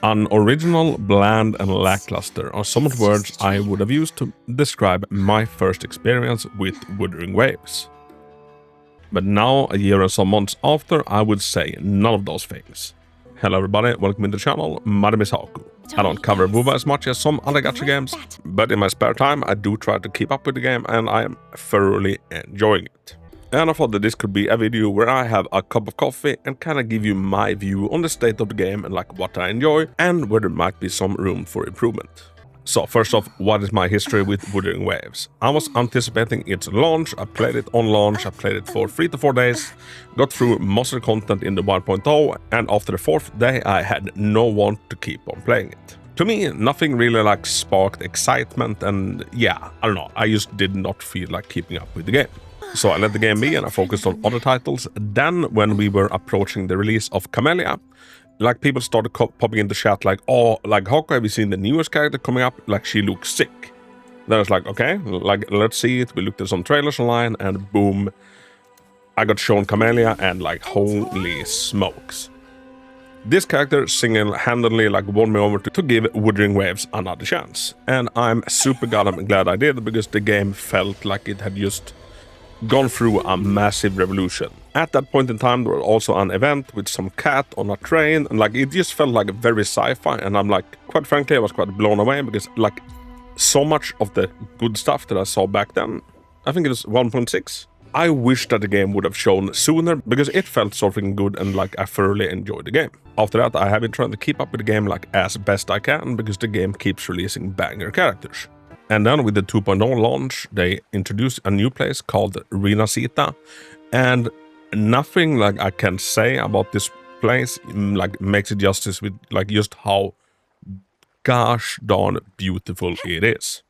Unoriginal, bland, and lackluster are some of the words I would have used to describe my first experience with Wuthering Waves. But now, a year and some months after, I would say none of those things. Hello everybody, welcome to the channel, my name is Hako. I don't cover WuWa as much as some other gacha games, but in my spare time I do try to keep up with the game and I am thoroughly enjoying it. And I thought that this could be a video where I have a cup of coffee and kind of give you my view on the state of the game and like what I enjoy and where there might be some room for improvement. So first off, what is my history with Wuthering Waves? I was anticipating its launch, I played it on launch, I played it for 3 to 4 days, got through most of the content in the 1.0, and after the 4th day I had no want to keep on playing it. To me, nothing really like sparked excitement and yeah, I don't know, I just did not feel like keeping up with the game. So I let the game be and I focused on other titles. Then when we were approaching the release of Camellia, like people started popping in the chat like, oh, like Hako, have you seen the newest character coming up? Like she looks sick. Then I was like, okay, like let's see it. We looked at some trailers online and boom, I got shown Camellia and like holy smokes. This character single-handedly like won me over to give Wuthering Waves another chance. And I'm super goddamn glad I did because the game felt like it had just gone through a massive revolution. At that point in time, there was also an event with some cat on a train, and like it just felt like very sci-fi, and I'm like, quite frankly, I was quite blown away because like so much of the good stuff that I saw back then, I think it was 1.6, I wish that the game would have shown sooner because it felt so freaking good and like I thoroughly enjoyed the game. After that, I have been trying to keep up with the game like as best I can because the game keeps releasing banger characters. And then with the 2.0 launch, they introduced a new place called Rinasita, and nothing like I can say about this place like makes it justice with like just how gosh darn beautiful it is.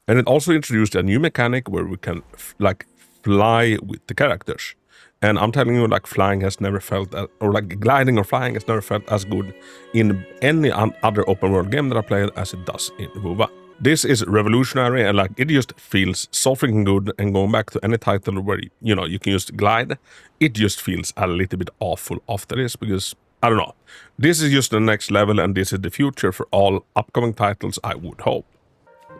And it also introduced a new mechanic where we can like fly with the characters. And I'm telling you, like flying has never felt, or like gliding or flying has never felt as good in any other open world game that I played as it does in WuWa. This is revolutionary and like it just feels so freaking good, and going back to any title where you know you can just glide, it just feels a little bit awful after this because I don't know. This is just the next level and this is the future for all upcoming titles, I would hope.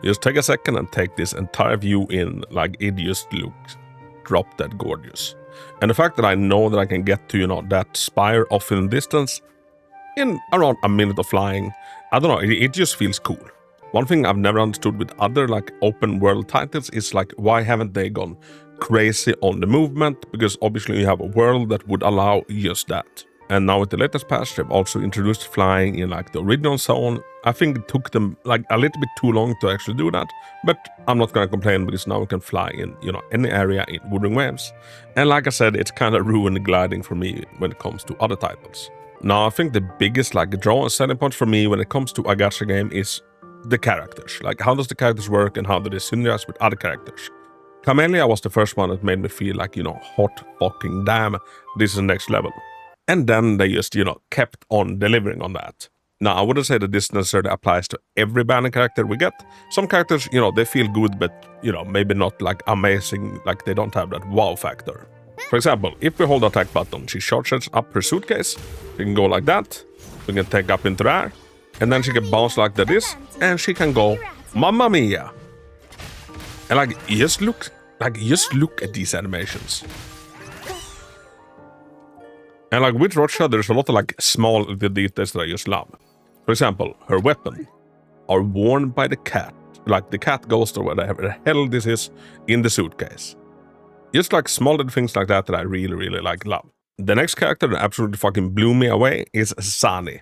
Just take a second and take this entire view in, like it just looks drop dead gorgeous. And the fact that I know that I can get to, you know, that spire off in the distance in around a minute of flying, I don't know, it just feels cool. One thing I've never understood with other like open world titles is like why haven't they gone crazy on the movement, because obviously you have a world that would allow just that. And now with the latest patch they've also introduced flying in like the original zone. I think it took them like a little bit too long to actually do that, but I'm not gonna complain because now we can fly in, you know, any area in Wuthering Waves. And like I said, it's kind of ruined gliding for me when it comes to other titles. Now I think the biggest like draw and selling point for me when it comes to a gacha game is the characters. Like how does the characters work and how do they synergize with other characters? Camellia was the first one that made me feel like, you know, hot fucking damn, this is the next level. And then they just, you know, kept on delivering on that. Now I wouldn't say that this necessarily applies to every banner character we get. Some characters, you know, they feel good but, you know, maybe not like amazing, like they don't have that wow factor. For example, if we hold the attack button, she charges up her suitcase, she can go like that, we can take up into the air, and then she can bounce like this, and she can go, Mamma Mia! And like, just look at these animations. And like with Rocha, there's a lot of like small details that I just love. For example, her weapon are worn by the cat, like the cat ghost or whatever the hell this is in the suitcase. Just like small little things like that I really like love. The next character that absolutely fucking blew me away is Sunny.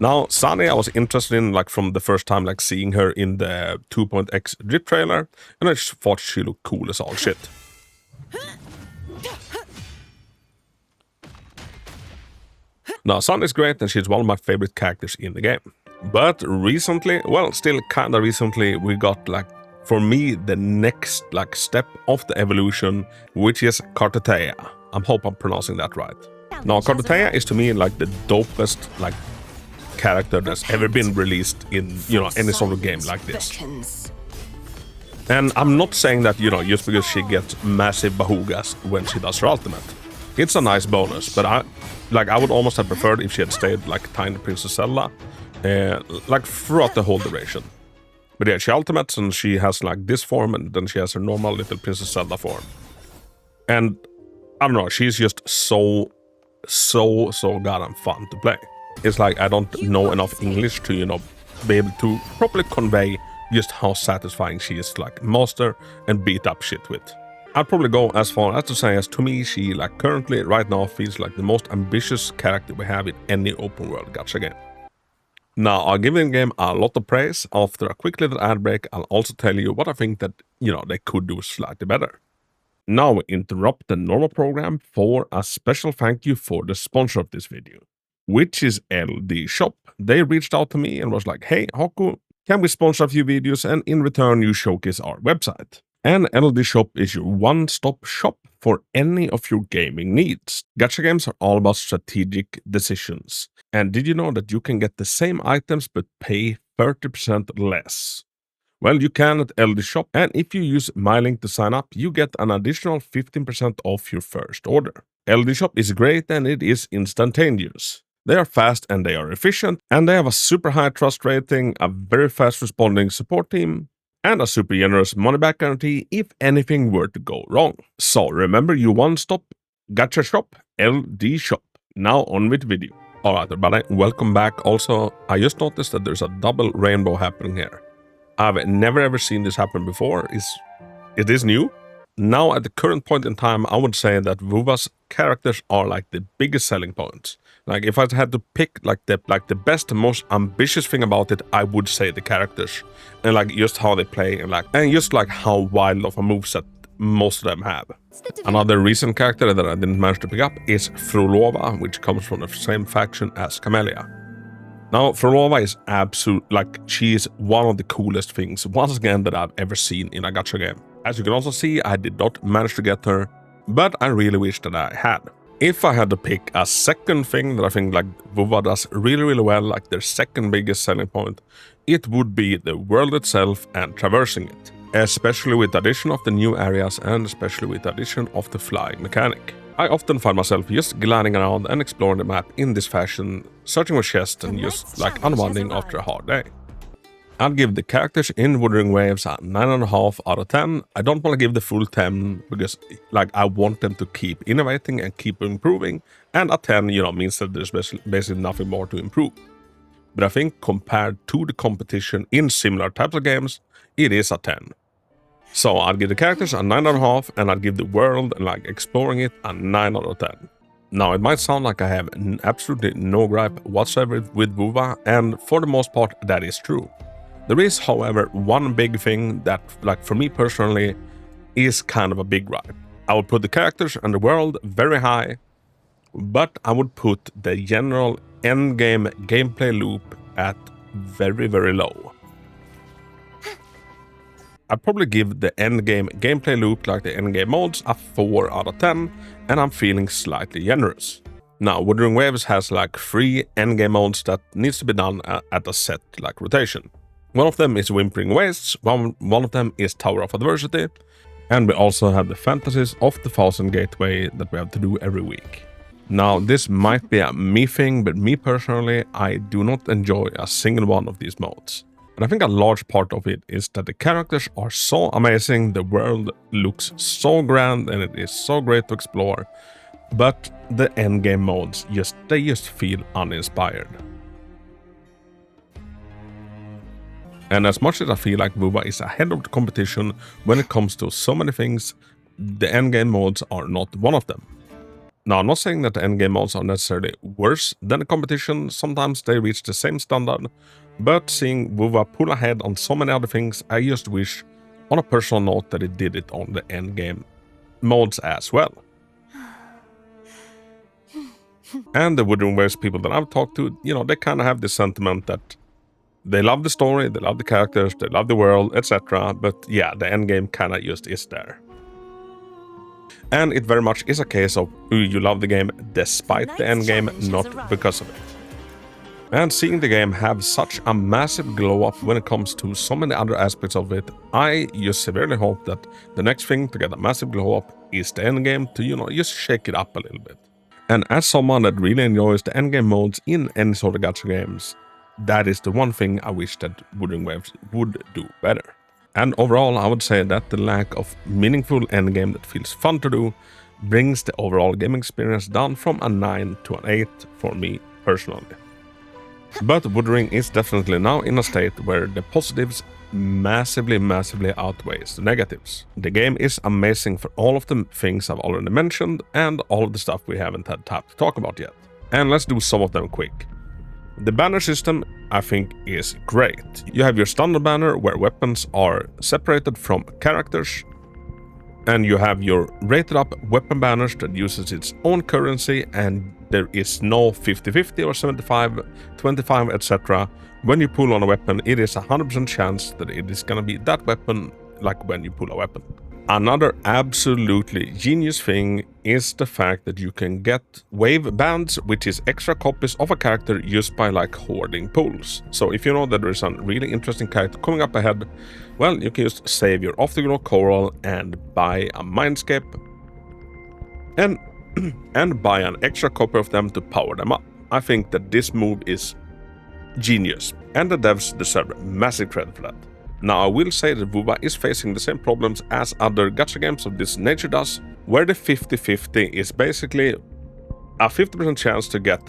Now, Sunny I was interested in like from the first time like seeing her in the 2.x drip trailer, and I just thought she looked cool as all shit. Now, Sunny's great and she's one of my favorite characters in the game. But recently, well, still kinda recently, we got like, for me, the next like step of the evolution, which is Kartatea. I hope I'm pronouncing that right. Now, Kartatea is to me like the dopest like character that's ever been released in, you know, any sort of game like this. And I'm not saying that, you know, just because she gets massive bahugas when she does her ultimate. It's a nice bonus, but I would almost have preferred if she had stayed like Tiny Princess Zelda, like throughout the whole duration. But yeah, she ultimates and she has like this form, and then she has her normal little Princess Zelda form. And I don't know, she's just so goddamn fun to play. It's like I don't know enough English to, you know, be able to properly convey just how satisfying she is to like master and beat up shit with. I'd probably go as far as to say as to me, she like currently right now feels like the most ambitious character we have in any open world gacha game. Now, I'll give the game a lot of praise. After a quick little ad break, I'll also tell you what I think that, you know, they could do slightly better. Now we interrupt the normal program for a special thank you for the sponsor of this video, which is LD Shop. They reached out to me and was like, hey, Hako, can we sponsor a few videos and in return you showcase our website? And LD Shop is your one-stop shop for any of your gaming needs. Gacha games are all about strategic decisions. And did you know that you can get the same items but pay 30% less? Well, you can at LD Shop, and if you use my link to sign up, you get an additional 15% off your first order. LD Shop is great and it is instantaneous. They are fast and they are efficient, and they have a super high trust rating, a very fast responding support team, and a super generous money back guarantee if anything were to go wrong. So remember your one-stop gacha shop, LD Shop. Now on with video. Alright everybody, welcome back. Also, I just noticed that there's a double rainbow happening here. I've never ever seen this happen before. It is new. Now at the current point in time, I would say that WuWa's characters are like the biggest selling points. Like if I had to pick like the best, most ambitious thing about it, I would say the characters. And like just how they play and just like how wild of a moveset most of them have. Another recent character that I didn't manage to pick up is WuWa, which comes from the same faction as Camellia. Now, WuWa is she is one of the coolest things, once again, that I've ever seen in a gacha game. As you can also see, I did not manage to get her, but I really wish that I had. If I had to pick a second thing that I think like WuWa does really, really well, like their second biggest selling point, it would be the world itself and traversing it. Especially with the addition of the new areas and especially with the addition of the flying mechanic. I often find myself just gliding around and exploring the map in this fashion, searching for chests and just like unwinding after a hard day. I'd give the characters in Wuthering Waves a 9.5 out of 10. I don't want to give the full 10 because like I want them to keep innovating and keep improving, and a 10, you know, means that there's basically nothing more to improve. But I think compared to the competition in similar types of games, it is a 10. So I'd give the characters a 9.5 and I'd give the world and like exploring it a 9 out of 10. Now it might sound like I have absolutely no gripe whatsoever with WuWa, and for the most part that is true. There is, however, one big thing that, like for me personally, is kind of a big gripe. I would put the characters and the world very high, but I would put the general endgame gameplay loop at very, very low. I'd probably give the endgame gameplay loop, like the endgame modes, a 4 out of 10, and I'm feeling slightly generous. Now, Wuthering Waves has like 3 endgame modes that needs to be done at a set like rotation. One of them is Whimpering Wastes, one of them is Tower of Adversity, and we also have the Fantasies of the Thousand Gateway that we have to do every week. Now, this might be a me thing, but me personally, I do not enjoy a single one of these modes. And I think a large part of it is that the characters are so amazing, the world looks so grand, and it is so great to explore, but the endgame modes they just feel uninspired. And as much as I feel like WuWa is ahead of the competition when it comes to so many things, the endgame modes are not one of them. Now, I'm not saying that the endgame modes are necessarily worse than the competition, sometimes they reach the same standard, but seeing WuWa pull ahead on so many other things, I just wish, on a personal note, that it did it on the endgame modes as well. And the Wuthering Waves people that I've talked to, you know, they kind of have this sentiment that they love the story, they love the characters, they love the world, etc. But yeah, the endgame kind of just is there. And it very much is a case of you love the game despite the endgame, not because of it. And seeing the game have such a massive glow up when it comes to so many other aspects of it, I just severely hope that the next thing to get a massive glow up is the endgame to, you know, just shake it up a little bit. And as someone that really enjoys the endgame modes in any sort of gacha games, that is the one thing I wish that Wuthering Waves would do better. And overall, I would say that the lack of meaningful endgame that feels fun to do brings the overall game experience down from a 9 to an 8 for me personally. But Wuthering is definitely now in a state where the positives massively outweighs the negatives. The game is amazing for all of the things I've already mentioned and all of the stuff we haven't had time to talk about yet. And let's do some of them quick. The banner system, I think, is great. You have your standard banner where weapons are separated from characters, and you have your rated up weapon banners that uses its own currency, and there is no 50-50 or 75-25, etc. When you pull on a weapon, it is a 100% chance that it is gonna be that weapon, like when you pull a weapon. Another absolutely genius thing is the fact that you can get wave bands, which is extra copies of a character used by like hoarding pools. So if you know that there is a really interesting character coming up ahead, well, you can just save your Afterglow Coral and buy a Mindscape and buy an extra copy of them to power them up. I think that this move is genius, and the devs deserve massive credit for that. Now, I will say that WuWa is facing the same problems as other gacha games of this nature does, where the 50-50 is basically a 50% chance to get,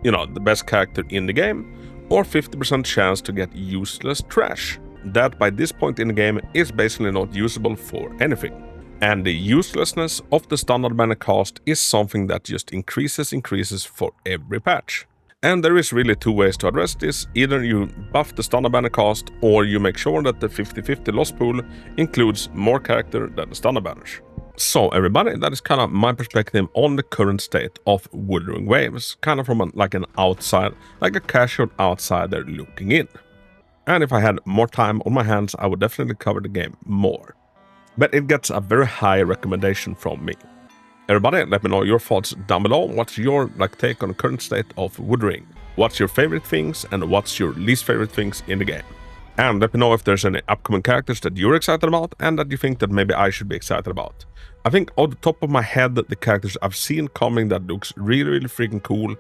the best character in the game, or 50% chance to get useless trash. That by this point in the game is basically not usable for anything. And the uselessness of the standard banner cost is something that just increases for every patch. And there is really two ways to address this. Either you buff the standard banner cost, or you make sure that the 50-50 loss pool includes more character than the standard banners. So everybody, that is kind of my perspective on the current state of Wuthering Waves, kind of from a casual outsider looking in. And if I had more time on my hands, I would definitely cover the game more. But it gets a very high recommendation from me. Everybody, let me know your thoughts down below. What's your take on the current state of Wuthering? What's your favorite things and what's your least favorite things in the game? And let me know if there's any upcoming characters that you're excited about and that you think that maybe I should be excited about. I think on the top of my head, the characters I've seen coming that looks really freaking cool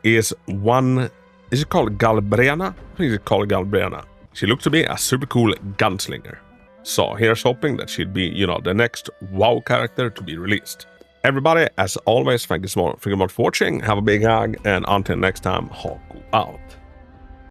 is one... Is it called Galbriana? I think it's called Galbriana. She looks to be a super cool gunslinger. So here's hoping that she'll be, the next WoW character to be released. Everybody, as always, thank you so much for watching. Have a big hug, and until next time, Hako out.